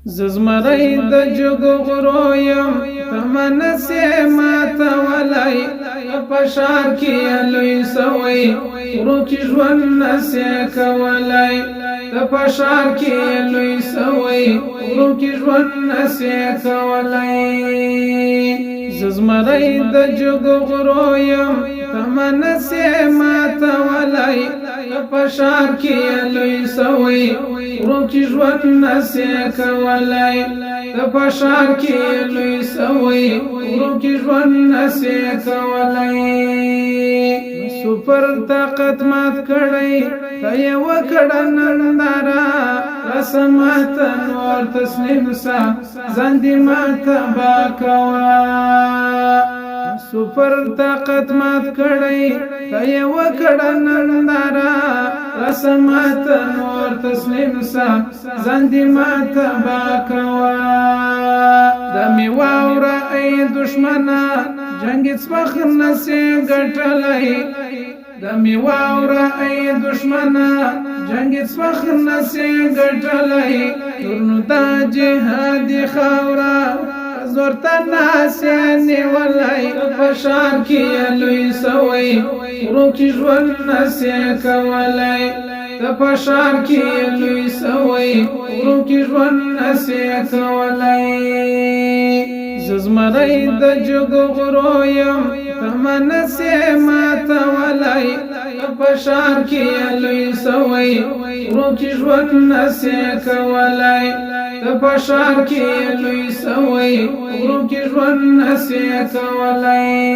ززمرای د جګو غرو یم تمنسې ماته ولای پشار کې لوی سوی ورو کې ژوند نسې کولای پشار کې لوی سوی ورو کې ژوند نسې کولای ززمرای د جګو غرو یم تمنسې ماته ولای پشار کې لوی سوی ورو کې ژوند نسې کولای پشار کې لوی سوی ورو کې ژوند نسې کولای سپر طاقت مات کړی ته یې وکړه ننداره رسمات نور تسلیم سه ځان دې ماته با کوه سپر طاقت مات کړی ته یې وکړه ننداره رسمات نور تسلیم سه ځان دې ماته با کوه د مې واوره ای دشمنه جنګ هیڅ وخت نسې ګټلی د مې واوره ای دشمنه جنګ هیڅ وخت نسې ګټلی نور نو دا جهادي خاوره زور ته ناسې نیولی فشار کې لوی سوی ورو کې ژوند نسې کولی د فشار کې لوی سوی ورو کې ژوند نسې کولی ززمرای د جګو غرو یم تمنسې ماته ولای پشار کې لوی سوی ورو کې ژوند نسې کولای پشار کې لوی سوی ورو کې ژوند نسې کولای